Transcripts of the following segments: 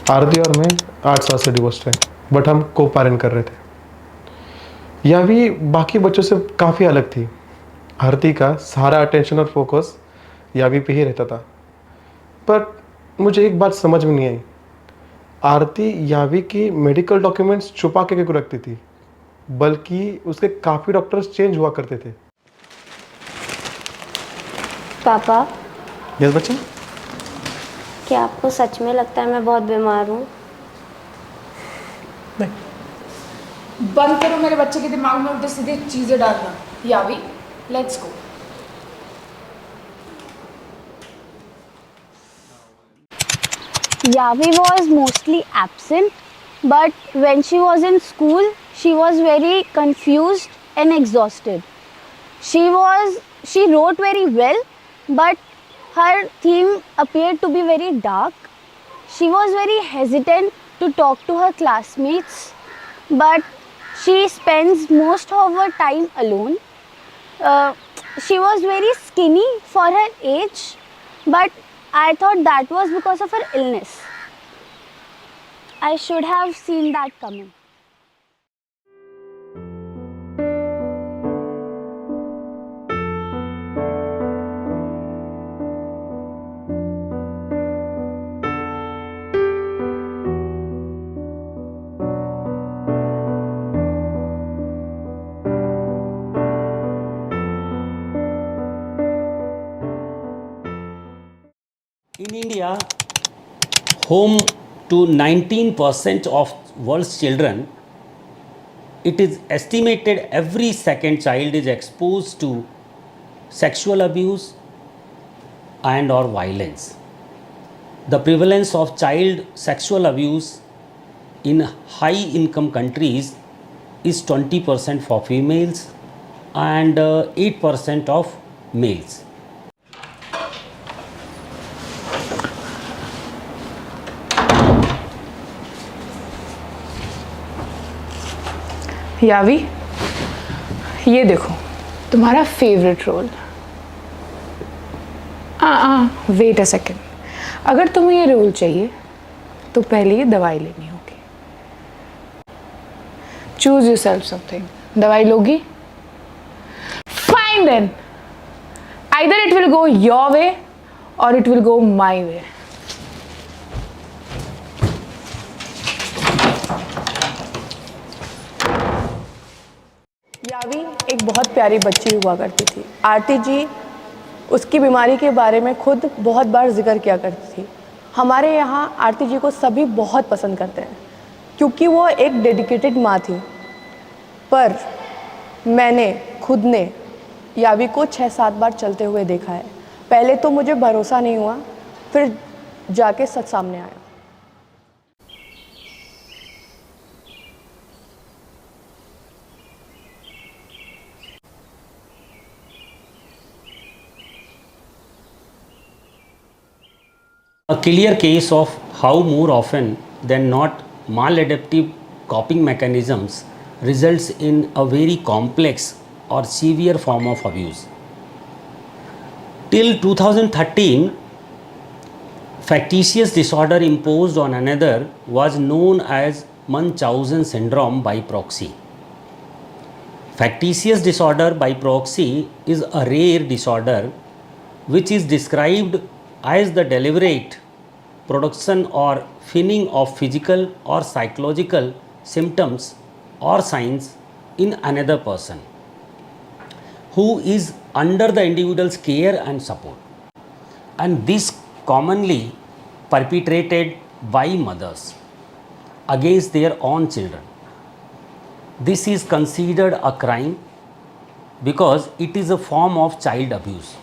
आरती और मैं 8 साल से डिवोर्स्ड है, बट हम को पेरेंट कर रहे थे। यह भी बाकी बच्चों से काफ़ी अलग थी। आरती का सारा अटेंशन और फोकस यावी पे ही रहता था। पर मुझे एक बात समझ में नहीं आई, आरती यावी की मेडिकल डॉक्यूमेंट्स छुपा के क्यों रखती थी, बल्कि उसके काफ़ी डॉक्टर्स चेंज हुआ करते थे। पापा, यस बच्चा। क्या आपको सच में लगता है मैं बहुत बीमार हूँ? बंद करो मेरे बच्चे के दिमाग में उल्टे सीधे चीजें डालना। यावी, let's go. Yavi was mostly absent, but when she was in school, she was very confused and exhausted. She wrote very well, but her theme appeared to be very dark. She was very hesitant to talk to her classmates, but she spends most of her time alone. Uh, she was very skinny for her age, but I thought that was because of her illness. I should have seen that coming. In India, home to 19% of world's children, it is estimated every second child is exposed to sexual abuse and or violence. The prevalence of child sexual abuse in high income countries is 20% for females and 8% of males. यावी, ये देखो तुम्हारा favourite roll. Wait a second, अगर तुम्हें ये role चाहिए तो पहले ये दवाई लेनी होगी। Choose yourself something. दवाई लोगी? Fine then, either it will go your way और इट विल गो माई वे। यावी एक बहुत प्यारी बच्ची हुआ करती थी। आरती जी उसकी बीमारी के बारे में खुद बहुत बार जिक्र किया करती थी। हमारे यहाँ आरती जी को सभी बहुत पसंद करते हैं क्योंकि वो एक डेडिकेटेड माँ थी। पर मैंने खुद ने यावी को 6-7 बार चलते हुए देखा है। पहले तो मुझे भरोसा नहीं हुआ, फिर जाके सच सामने आया। A clear case of how more often than not maladaptive coping mechanisms results in a very complex or severe form of abuse. Till 2013, factitious disorder imposed on another was known as Munchausen syndrome by proxy. Factitious disorder by proxy is a rare disorder which is described as the deliberate production or feigning of physical or psychological symptoms or signs in another person who is under the individual's care and support, and this commonly perpetrated by mothers against their own children. This is considered a crime because it is a form of child abuse.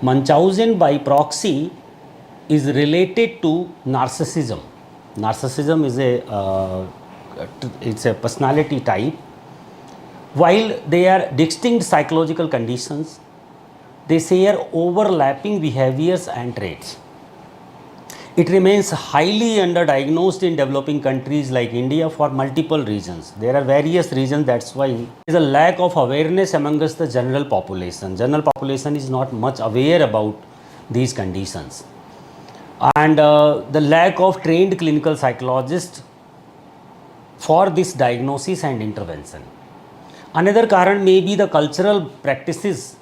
Munchausen by proxy is related to narcissism. Narcissism is it's a personality type. While they are distinct psychological conditions, they share overlapping behaviors and traits. It remains highly underdiagnosed in developing countries like India for multiple reasons. There are various reasons, that's why there is a lack of awareness amongst the general population. General population is not much aware about these conditions. And the lack of trained clinical psychologists for this diagnosis and intervention. Another karan may be the cultural practices,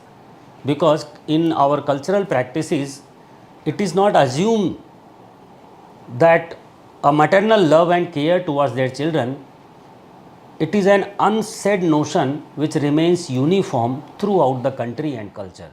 because in our cultural practices, it is not assumed that a maternal love and care towards their children, it is an unsaid notion which remains uniform throughout the country and culture.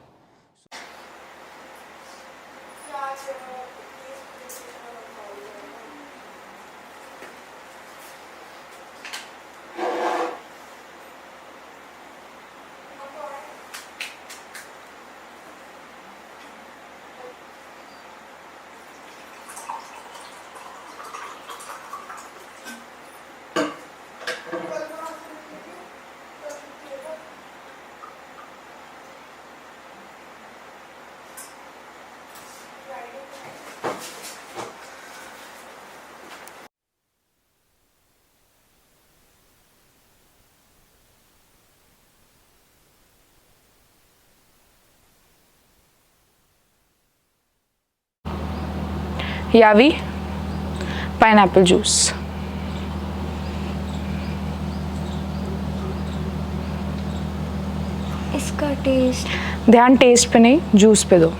यावी, pineapple juice. इसका test, ध्यान test पे नहीं, juice पे दो।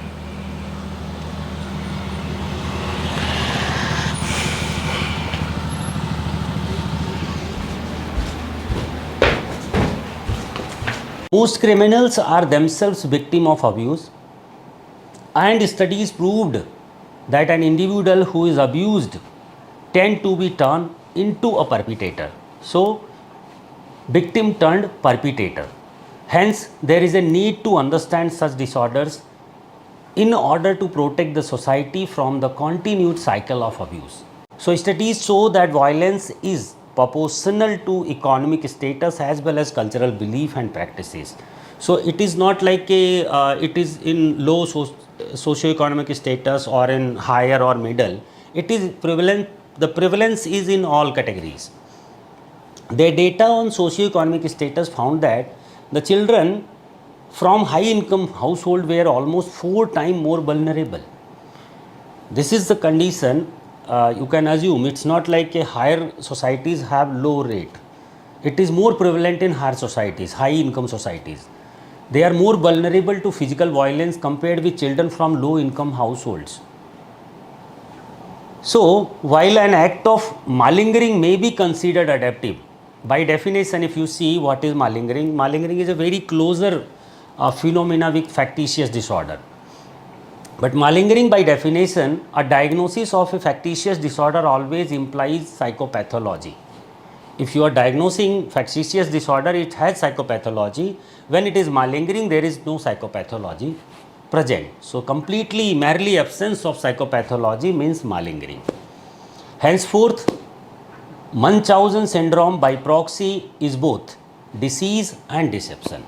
Most criminals are themselves victim of abuse, and studies proved that an individual who is abused tend to be turned into a perpetrator. So, victim turned perpetrator. Hence, there is a need to understand such disorders in order to protect the society from the continued cycle of abuse. So, studies show that violence is proportional to economic status as well as cultural belief and practices. So, it is not like it is in low socio-economic status or in higher or middle. It is prevalent. The prevalence is in all categories. The data on socio-economic status found that the children from high income household were almost 4 times more vulnerable. This is the condition. You can assume it's not like a higher societies have low rate. It is more prevalent in higher societies, high income societies. They are more vulnerable to physical violence compared with children from low income households. So, while an act of malingering may be considered adaptive, by definition, if you see what is malingering, malingering is a very closer phenomena with factitious disorder. But malingering by definition, a diagnosis of a factitious disorder always implies psychopathology. If you are diagnosing factitious disorder, it has psychopathology. When it is malingering, there is no psychopathology present. So, completely merely absence of psychopathology means malingering. Henceforth, Munchausen syndrome by proxy is both disease and deception.